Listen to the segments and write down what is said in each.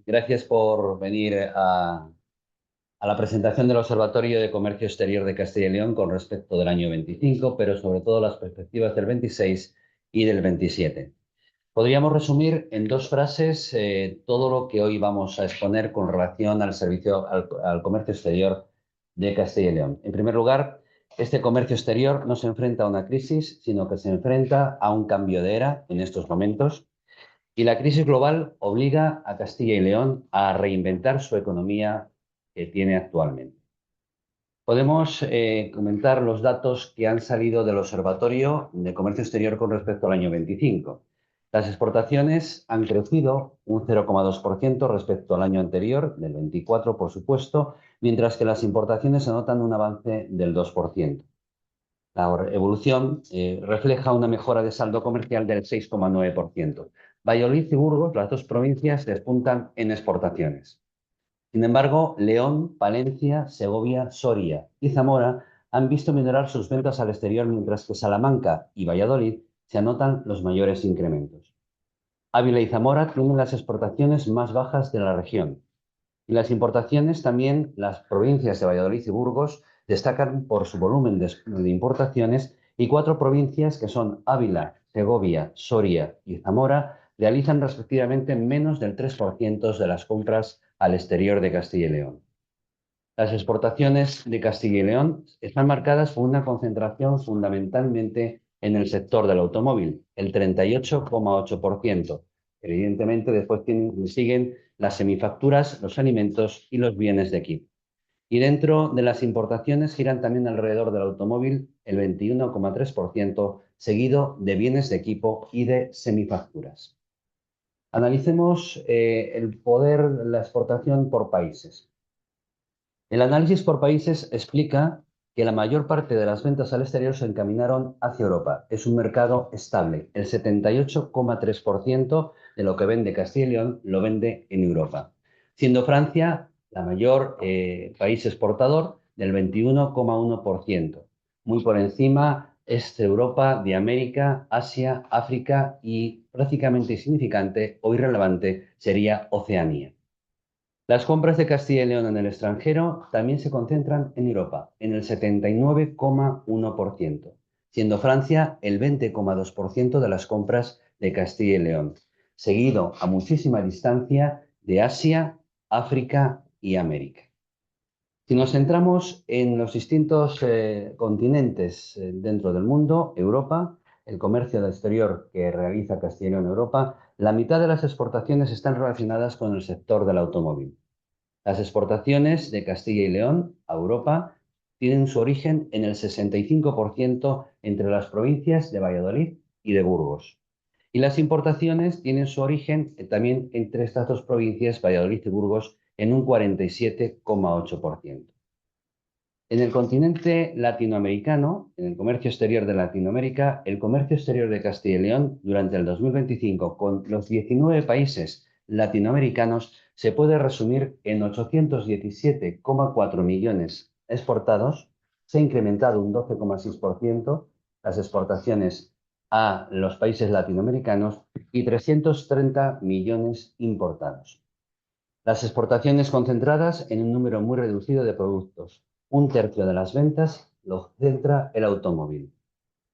Gracias por venir a la presentación del Observatorio de Comercio Exterior de Castilla y León con respecto del año 25, pero sobre todo las perspectivas del 26 y del 27. Podríamos resumir en dos frases todo lo que hoy vamos a exponer con relación al servicio al comercio exterior de Castilla y León. En primer lugar, este comercio exterior no se enfrenta a una crisis, sino que se enfrenta a un cambio de era en estos momentos. Y la crisis global obliga a Castilla y León a reinventar su economía que tiene actualmente. Podemos comentar los datos que han salido del Observatorio de Comercio Exterior con respecto al año 25. Las exportaciones han crecido un 0,2% respecto al año anterior, del 24, por supuesto, mientras que las importaciones anotan un avance del 2%. La evolución refleja una mejora de saldo comercial del 6,9%. Valladolid y Burgos, las dos provincias, despuntan en exportaciones. Sin embargo, León, Palencia, Segovia, Soria y Zamora han visto minorar sus ventas al exterior, mientras que Salamanca y Valladolid se anotan los mayores incrementos. Ávila y Zamora tienen las exportaciones más bajas de la región. Y las importaciones también, las provincias de Valladolid y Burgos destacan por su volumen de importaciones, y cuatro provincias que son Ávila, Segovia, Soria y Zamora realizan respectivamente menos del 3% de las compras al exterior de Castilla y León. Las exportaciones de Castilla y León están marcadas por una concentración fundamentalmente en el sector del automóvil, el 38,8%. Evidentemente, después siguen las semifacturas, los alimentos y los bienes de equipo. Y dentro de las importaciones giran también alrededor del automóvil el 21,3%, seguido de bienes de equipo y de semifacturas. Analicemos la exportación por países. El análisis por países explica que la mayor parte de las ventas al exterior se encaminaron hacia Europa. Es un mercado estable. El 78,3% de lo que vende Castilla y León lo vende en Europa, siendo Francia la mayor país exportador del 21,1%, muy por encima es Europa, de América, Asia, África y prácticamente insignificante o irrelevante sería Oceanía. Las compras de Castilla y León en el extranjero también se concentran en Europa, en el 79,1%, siendo Francia el 20,2% de las compras de Castilla y León, seguido a muchísima distancia de Asia, África y América. Si nos centramos en los distintos continentes dentro del mundo, Europa, el comercio del exterior que realiza Castilla y León en Europa, la mitad de las exportaciones están relacionadas con el sector del automóvil. Las exportaciones de Castilla y León a Europa tienen su origen en el 65% entre las provincias de Valladolid y de Burgos. Y las importaciones tienen su origen también entre estas dos provincias, Valladolid y Burgos, en un 47,8%. En el continente latinoamericano, en el comercio exterior de Latinoamérica, el comercio exterior de Castilla y León durante el 2025 con los 19 países latinoamericanos se puede resumir en 817,4 millones exportados. Se ha incrementado un 12,6% las exportaciones a los países latinoamericanos y 330 millones importados. Las exportaciones concentradas en un número muy reducido de productos. Un tercio de las ventas lo centra el automóvil.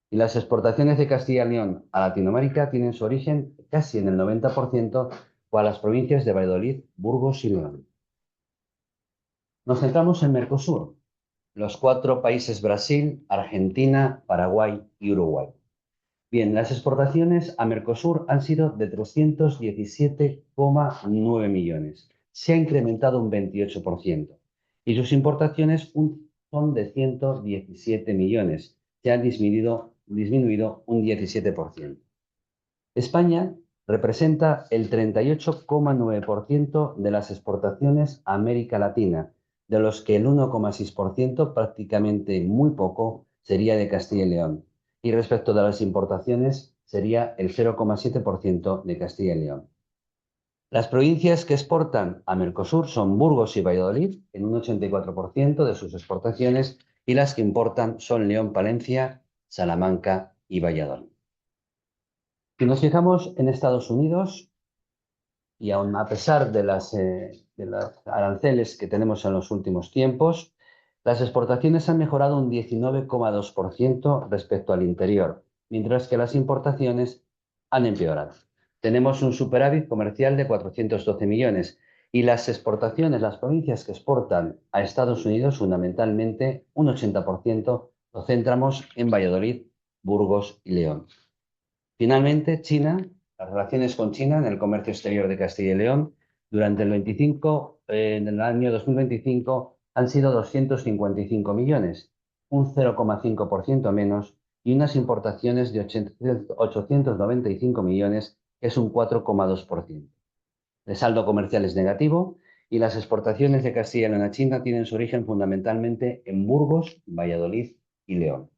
Y las exportaciones de Castilla y León a Latinoamérica tienen su origen casi en el 90% a las provincias de Valladolid, Burgos y León. Nos centramos en Mercosur, los cuatro países Brasil, Argentina, Paraguay y Uruguay. Bien, las exportaciones a Mercosur han sido de 317,9 millones. Se ha incrementado un 28%. Y sus importaciones son de 117 millones. Se han disminuido un 17%. España representa el 38,9% de las exportaciones a América Latina, de los que el 1,6%, prácticamente muy poco, sería de Castilla y León. Y respecto de las importaciones, sería el 0,7% de Castilla y León. Las provincias que exportan a Mercosur son Burgos y Valladolid, en un 84% de sus exportaciones, y las que importan son León, Palencia, Salamanca y Valladolid. Si nos fijamos en Estados Unidos, Y aun a pesar de los aranceles que tenemos en los últimos tiempos, las exportaciones han mejorado un 19,2% respecto al interior, mientras que las importaciones han empeorado. Tenemos un superávit comercial de 412 millones y las exportaciones, las provincias que exportan a Estados Unidos, fundamentalmente un 80%, lo centramos en Valladolid, Burgos y León. Finalmente, China, las relaciones con China en el comercio exterior de Castilla y León durante en el año 2025 han sido 255 millones, un 0,5% menos, y unas importaciones de 895 millones, que es un 4,2%. El saldo comercial es negativo y las exportaciones de Castilla y León a China tienen su origen fundamentalmente en Burgos, Valladolid y León.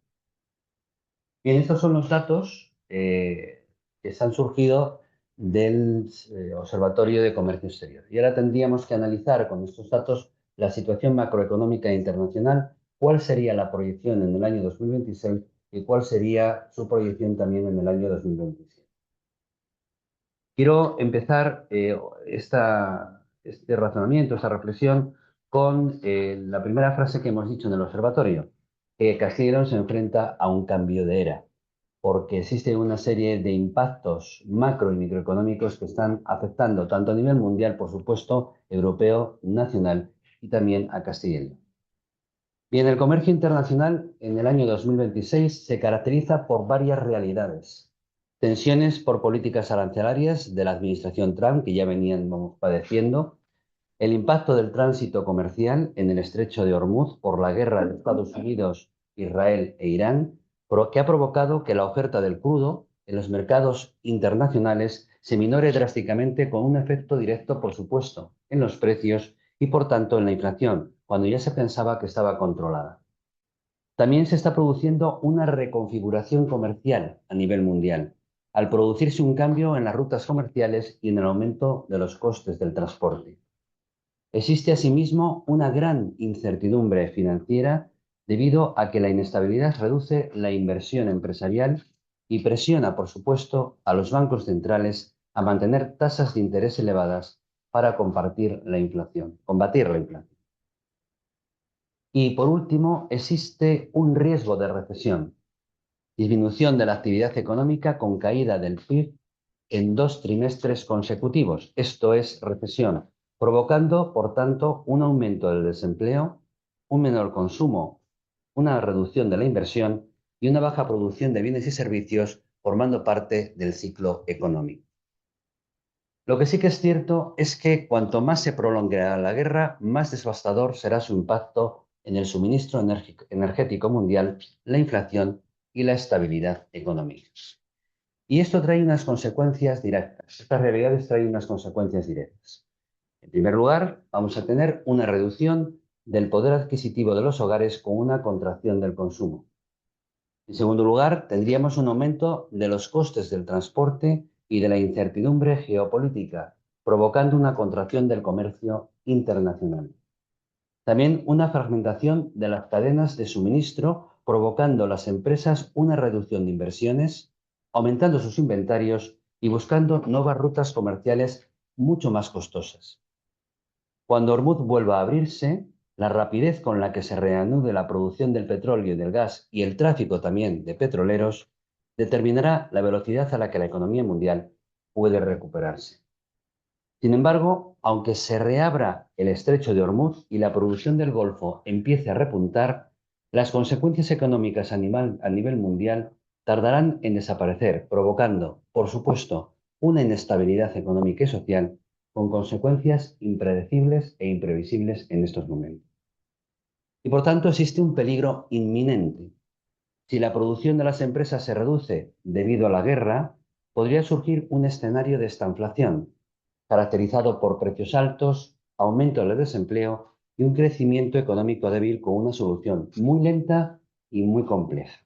Bien, estos son los datos que se han surgido del Observatorio de Comercio Exterior. Y ahora tendríamos que analizar con estos datos la situación macroeconómica internacional, cuál sería la proyección en el año 2026 y cuál sería su proyección también en el año 2027. Quiero empezar este razonamiento, esta reflexión, con la primera frase que hemos dicho en el observatorio, que Castilla y León se enfrenta a un cambio de era, porque existe una serie de impactos macro y microeconómicos que están afectando tanto a nivel mundial, por supuesto, europeo, nacional y también a Castilla y León. Bien, el comercio internacional en el año 2026 se caracteriza por varias realidades. Tensiones por políticas arancelarias de la administración Trump, que ya veníamos padeciendo, el impacto del tránsito comercial en el estrecho de Hormuz por la guerra de Estados Unidos, Israel e Irán, que ha provocado que la oferta del crudo en los mercados internacionales se minore drásticamente con un efecto directo, por supuesto, en los precios y, por tanto, en la inflación, cuando ya se pensaba que estaba controlada. También se está produciendo una reconfiguración comercial a nivel mundial, al producirse un cambio en las rutas comerciales y en el aumento de los costes del transporte. Existe asimismo una gran incertidumbre financiera debido a que la inestabilidad reduce la inversión empresarial y presiona, por supuesto, a los bancos centrales a mantener tasas de interés elevadas para combatir la inflación. Y por último, existe un riesgo de recesión, disminución de la actividad económica con caída del PIB en 2 trimestres consecutivos, esto es recesión, provocando, por tanto, un aumento del desempleo, un menor consumo, una reducción de la inversión y una baja producción de bienes y servicios, formando parte del ciclo económico. Lo que sí que es cierto es que cuanto más se prolongue la guerra, más devastador será su impacto en el suministro energético mundial, la inflación y la estabilidad económica. Y esto trae unas consecuencias directas. Estas realidades traen unas consecuencias directas. En primer lugar, vamos a tener una reducción del poder adquisitivo de los hogares con una contracción del consumo. En segundo lugar, tendríamos un aumento de los costes del transporte y de la incertidumbre geopolítica, provocando una contracción del comercio internacional. También una fragmentación de las cadenas de suministro, provocando a las empresas una reducción de inversiones, aumentando sus inventarios y buscando nuevas rutas comerciales mucho más costosas. Cuando Hormuz vuelva a abrirse, la rapidez con la que se reanude la producción del petróleo y del gas y el tráfico también de petroleros determinará la velocidad a la que la economía mundial puede recuperarse. Sin embargo, aunque se reabra el estrecho de Hormuz y la producción del Golfo empiece a repuntar, las consecuencias económicas a nivel mundial tardarán en desaparecer, provocando, por supuesto, una inestabilidad económica y social con consecuencias impredecibles e imprevisibles en estos momentos. Y por tanto existe un peligro inminente. Si la producción de las empresas se reduce debido a la guerra, podría surgir un escenario de estanflación, caracterizado por precios altos, aumento del desempleo y un crecimiento económico débil con una solución muy lenta y muy compleja.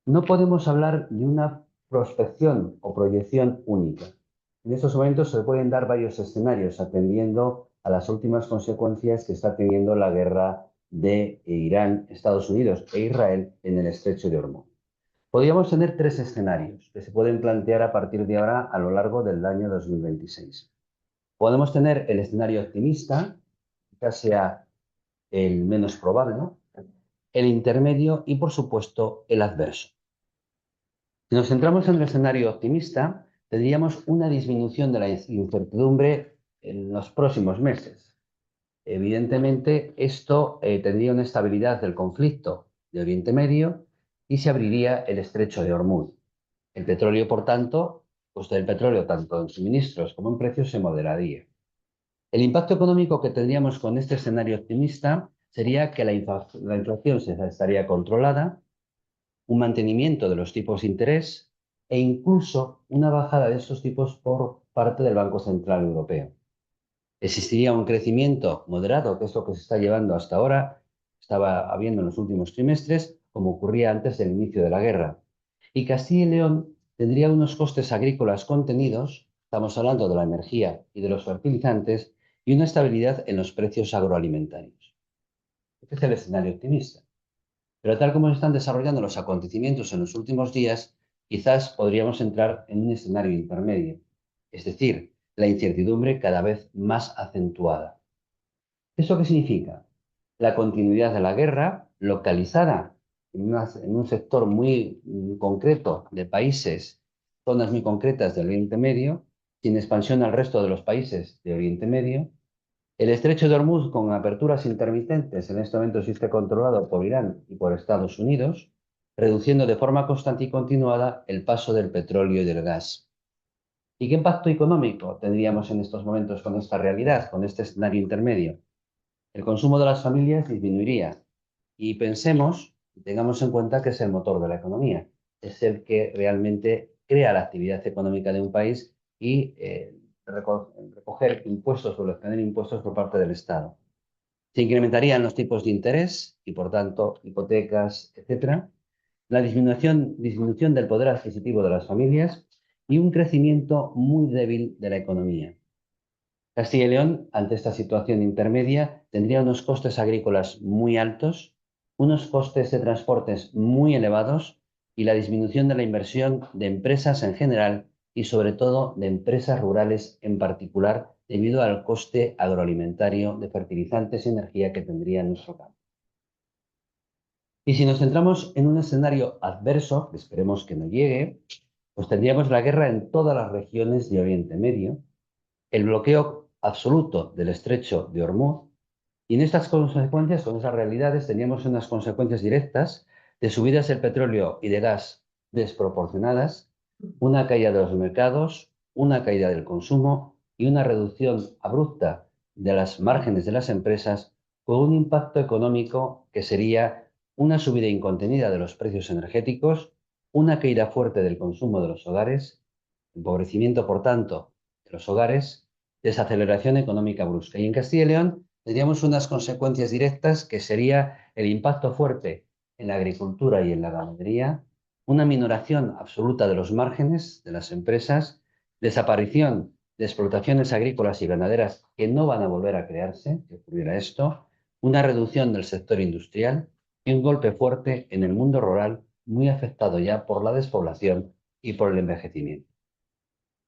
No podemos hablar de una prospección o proyección única. En estos momentos se pueden dar varios escenarios atendiendo a las últimas consecuencias que está teniendo la guerra de Irán, Estados Unidos e Israel en el estrecho de Hormuz. Podríamos tener tres escenarios que se pueden plantear a partir de ahora a lo largo del año 2026. Podemos tener el escenario optimista, quizás sea el menos probable, ¿no? El intermedio y, por supuesto, el adverso. Si nos centramos en el escenario optimista, tendríamos una disminución de la incertidumbre en los próximos meses. Evidentemente, esto tendría una estabilidad del conflicto de Oriente Medio y se abriría el estrecho de Hormuz. El petróleo, por tanto, el coste del petróleo, tanto en suministros como en precios, se moderaría. El impacto económico que tendríamos con este escenario optimista sería que la inflación se estaría controlada, un mantenimiento de los tipos de interés e incluso una bajada de estos tipos por parte del Banco Central Europeo. Existiría un crecimiento moderado, que es lo que se está llevando hasta ahora, estaba habiendo en los últimos trimestres, como ocurría antes del inicio de la guerra. Y Castilla y León tendría unos costes agrícolas contenidos, estamos hablando de la energía y de los fertilizantes, y una estabilidad en los precios agroalimentarios. Este es el escenario optimista. Pero tal como se están desarrollando los acontecimientos en los últimos días, quizás podríamos entrar en un escenario intermedio, es decir, la incertidumbre cada vez más acentuada. ¿Eso qué significa? La continuidad de la guerra, localizada en un sector muy concreto de países, zonas muy concretas del Oriente Medio, sin expansión al resto de los países de Oriente Medio. El estrecho de Hormuz, con aperturas intermitentes, en este momento sí está controlado por Irán y por Estados Unidos, reduciendo de forma constante y continuada el paso del petróleo y del gas. ¿Y qué impacto económico tendríamos en estos momentos con esta realidad, con este escenario intermedio? El consumo de las familias disminuiría y pensemos, tengamos en cuenta que es el motor de la economía, es el que realmente crea la actividad económica de un país y recoger impuestos o obtener impuestos por parte del Estado. Se incrementarían los tipos de interés y, por tanto, hipotecas, etcétera, la disminución del poder adquisitivo de las familias y un crecimiento muy débil de la economía. Castilla y León, ante esta situación intermedia, tendría unos costes agrícolas muy altos, unos costes de transportes muy elevados y la disminución de la inversión de empresas en general y sobre todo de empresas rurales en particular debido al coste agroalimentario de fertilizantes y energía que tendría en nuestro campo. Y si nos centramos en un escenario adverso, que esperemos que no llegue, pues tendríamos la guerra en todas las regiones de Oriente Medio, el bloqueo absoluto del estrecho de Hormuz, y en estas consecuencias, con esas realidades, teníamos unas consecuencias directas de subidas del petróleo y de gas desproporcionadas, una caída de los mercados, una caída del consumo y una reducción abrupta de las márgenes de las empresas, con un impacto económico que sería una subida incontenida de los precios energéticos, una caída fuerte del consumo de los hogares, empobrecimiento, por tanto, de los hogares, desaceleración económica brusca. Y en Castilla y León tendríamos unas consecuencias directas que sería el impacto fuerte en la agricultura y en la ganadería, una minoración absoluta de los márgenes de las empresas, desaparición de explotaciones agrícolas y ganaderas que no van a volver a crearse, si ocurriera esto, una reducción del sector industrial y un golpe fuerte en el mundo rural, muy afectado ya por la despoblación y por el envejecimiento.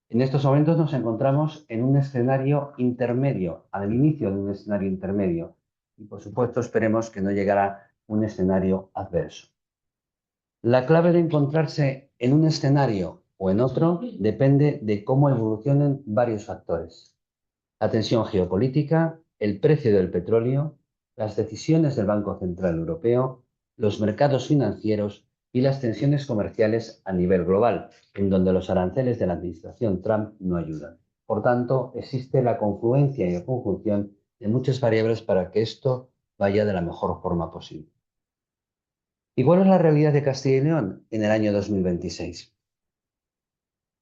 En estos momentos nos encontramos en un escenario intermedio, al inicio de un escenario intermedio, y por supuesto esperemos que no llegará un escenario adverso. La clave de encontrarse en un escenario o en otro depende de cómo evolucionen varios factores. La tensión geopolítica, el precio del petróleo, las decisiones del Banco Central Europeo, los mercados financieros y las tensiones comerciales a nivel global, en donde los aranceles de la administración Trump no ayudan. Por tanto, existe la confluencia y la conjunción de muchas variables para que esto vaya de la mejor forma posible. ¿Y cuál es la realidad de Castilla y León en el año 2026?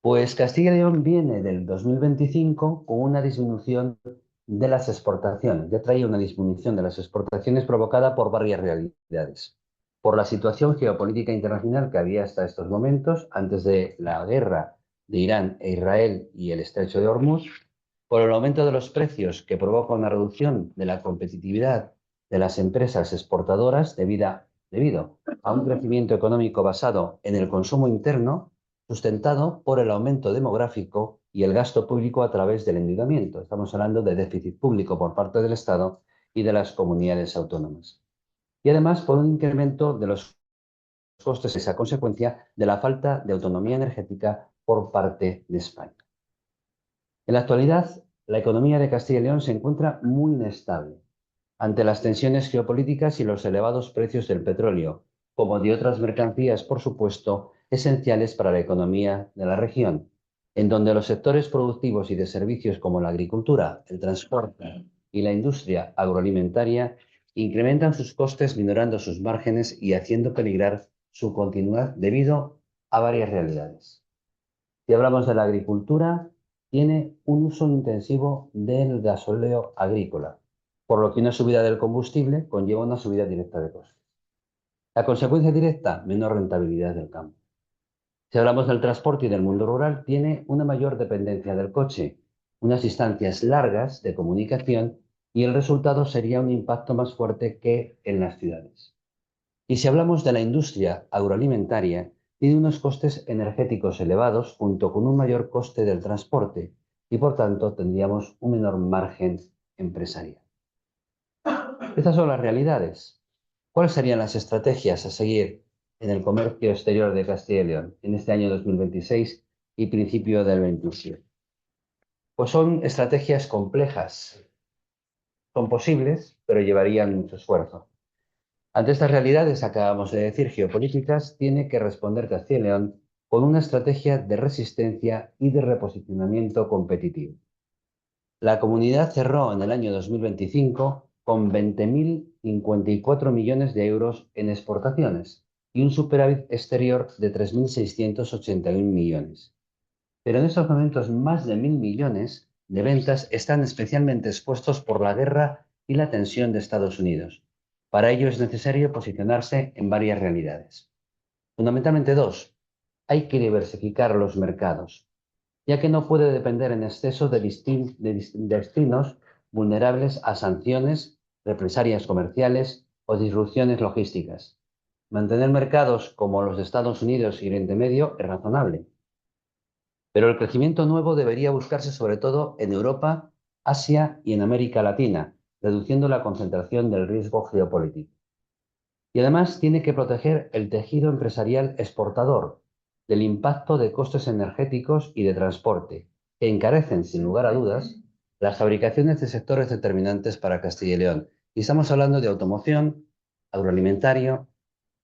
Pues Castilla y León viene del 2025 con una disminución de las exportaciones. Ya traía una disminución de las exportaciones provocada por varias realidades. Por la situación geopolítica internacional que había hasta estos momentos, antes de la guerra de Irán e Israel y el estrecho de Hormuz, por el aumento de los precios que provoca una reducción de la competitividad de las empresas exportadoras debido debido a un crecimiento económico basado en el consumo interno, sustentado por el aumento demográfico y el gasto público a través del endeudamiento. Estamos hablando de déficit público por parte del Estado y de las comunidades autónomas. Y además por un incremento de los costes, esa consecuencia de la falta de autonomía energética por parte de España. En la actualidad, la economía de Castilla y León se encuentra muy inestable ante las tensiones geopolíticas y los elevados precios del petróleo, como de otras mercancías, por supuesto, esenciales para la economía de la región, en donde los sectores productivos y de servicios como la agricultura, el transporte y la industria agroalimentaria incrementan sus costes, minorando sus márgenes y haciendo peligrar su continuidad debido a varias realidades. Si hablamos de la agricultura, tiene un uso intensivo del gasóleo agrícola, por lo que una subida del combustible conlleva una subida directa de costes. La consecuencia directa, menor rentabilidad del campo. Si hablamos del transporte y del mundo rural, tiene una mayor dependencia del coche, unas distancias largas de comunicación y el resultado sería un impacto más fuerte que en las ciudades. Y si hablamos de la industria agroalimentaria, tiene unos costes energéticos elevados junto con un mayor coste del transporte y por tanto tendríamos un menor margen empresarial. Estas son las realidades. ¿Cuáles serían las estrategias a seguir en el comercio exterior de Castilla y León en este año 2026 y principio del 27? Pues son estrategias complejas. Son posibles, pero llevarían mucho esfuerzo. Ante estas realidades, acabamos de decir, geopolíticas, tiene que responder Castilla y León con una estrategia de resistencia y de reposicionamiento competitivo. La comunidad cerró en el año 2025 con 20.054 millones de euros en exportaciones y un superávit exterior de 3.681 millones. Pero en estos momentos más de 1.000 millones de ventas están especialmente expuestos por la guerra y la tensión de Estados Unidos. Para ello es necesario posicionarse en varias realidades. Fundamentalmente dos. Hay que diversificar los mercados, ya que no puede depender en exceso de destinos vulnerables a sanciones, represalias comerciales o disrupciones logísticas. Mantener mercados como los de Estados Unidos y Oriente Medio es razonable, pero el crecimiento nuevo debería buscarse sobre todo en Europa, Asia y en América Latina, reduciendo la concentración del riesgo geopolítico. Y además tiene que proteger el tejido empresarial exportador del impacto de costes energéticos y de transporte, que encarecen, sin lugar a dudas, las fabricaciones de sectores determinantes para Castilla y León. Y estamos hablando de automoción, agroalimentario,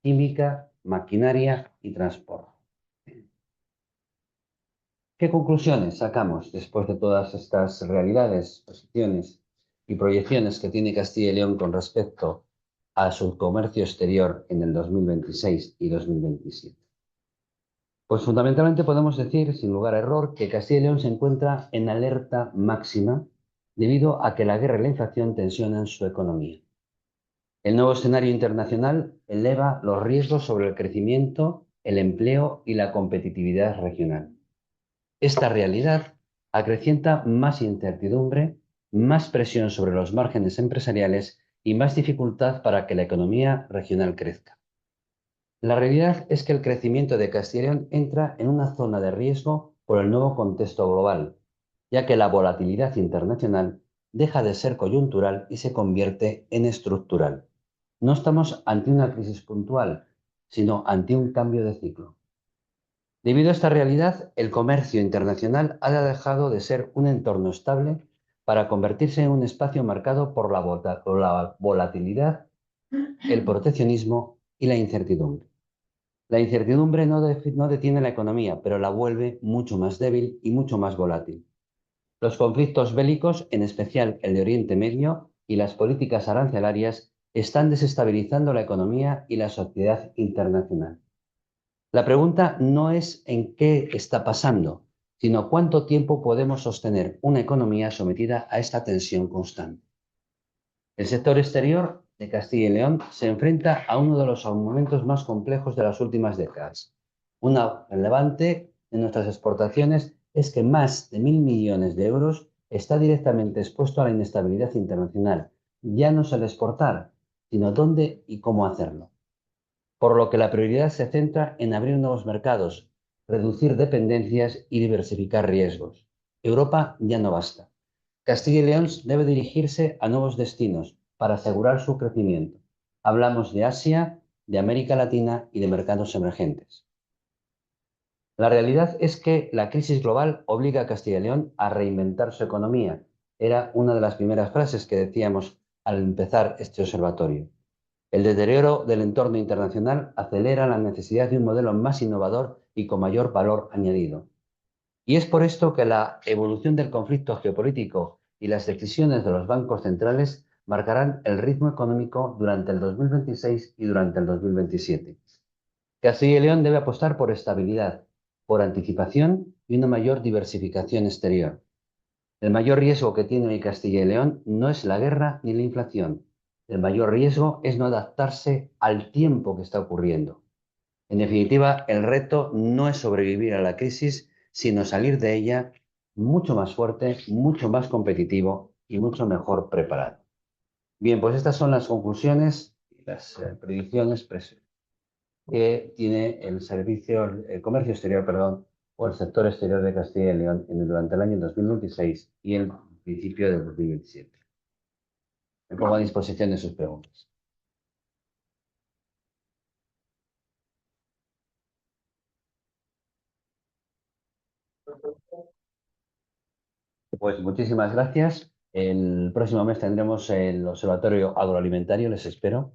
química, maquinaria y transporte. ¿Qué conclusiones sacamos después de todas estas realidades, posiciones y proyecciones que tiene Castilla y León con respecto a su comercio exterior en el 2026 y 2027? Pues fundamentalmente podemos decir, sin lugar a error, que Castilla y León se encuentra en alerta máxima debido a que la guerra y la inflación tensionan su economía. El nuevo escenario internacional eleva los riesgos sobre el crecimiento, el empleo y la competitividad regional. Esta realidad acrecienta más incertidumbre, más presión sobre los márgenes empresariales y más dificultad para que la economía regional crezca. La realidad es que el crecimiento de Castilla y León entra en una zona de riesgo por el nuevo contexto global, ya que la volatilidad internacional deja de ser coyuntural y se convierte en estructural. No estamos ante una crisis puntual, sino ante un cambio de ciclo. Debido a esta realidad, el comercio internacional ha dejado de ser un entorno estable para convertirse en un espacio marcado por la volatilidad, el proteccionismo y la incertidumbre. La incertidumbre no detiene la economía, pero la vuelve mucho más débil y mucho más volátil. Los conflictos bélicos, en especial el de Oriente Medio, y las políticas arancelarias están desestabilizando la economía y la sociedad internacional. La pregunta no es en qué está pasando, sino cuánto tiempo podemos sostener una economía sometida a esta tensión constante. El sector exterior de Castilla y León se enfrenta a uno de los momentos más complejos de las últimas décadas. Una relevante en nuestras exportaciones es que más de 1.000 millones de euros está directamente expuesto a la inestabilidad internacional. Ya no es el exportar, sino dónde y cómo hacerlo. por lo que la prioridad se centra en abrir nuevos mercados, reducir dependencias y diversificar riesgos. Europa ya no basta. Castilla y León debe dirigirse a nuevos destinos para asegurar su crecimiento. Hablamos de Asia, de América Latina y de mercados emergentes. La realidad es que la crisis global obliga a Castilla y León a reinventar su economía. Era una de las primeras frases que decíamos al empezar este observatorio. El deterioro del entorno internacional acelera la necesidad de un modelo más innovador y con mayor valor añadido. Y es por esto que la evolución del conflicto geopolítico y las decisiones de los bancos centrales marcarán el ritmo económico durante el 2026 y durante el 2027. Castilla y León debe apostar por estabilidad, por anticipación y una mayor diversificación exterior. El mayor riesgo que tiene hoy Castilla y León no es la guerra ni la inflación. El mayor riesgo es no adaptarse al tiempo que está ocurriendo. En definitiva, el reto no es sobrevivir a la crisis, sino salir de ella mucho más fuerte, mucho más competitivo y mucho mejor preparado. Bien, pues estas son las conclusiones y las predicciones que tiene el comercio exterior, perdón, o el sector exterior de Castilla y León durante el año 2026 y el principio del 2027. Me pongo a disposición de sus preguntas. Pues muchísimas gracias. El próximo mes tendremos el Observatorio Agroalimentario, les espero,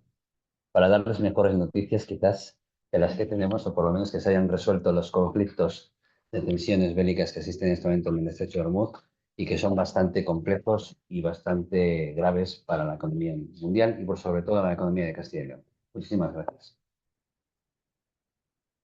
para darles mejores noticias quizás de las que tenemos, o por lo menos que se hayan resuelto los conflictos de tensiones bélicas que existen en este momento en el Estrecho de Hormuz y que son bastante complejos y bastante graves para la economía mundial y por sobre todo la economía de Castilla y León. Muchísimas gracias.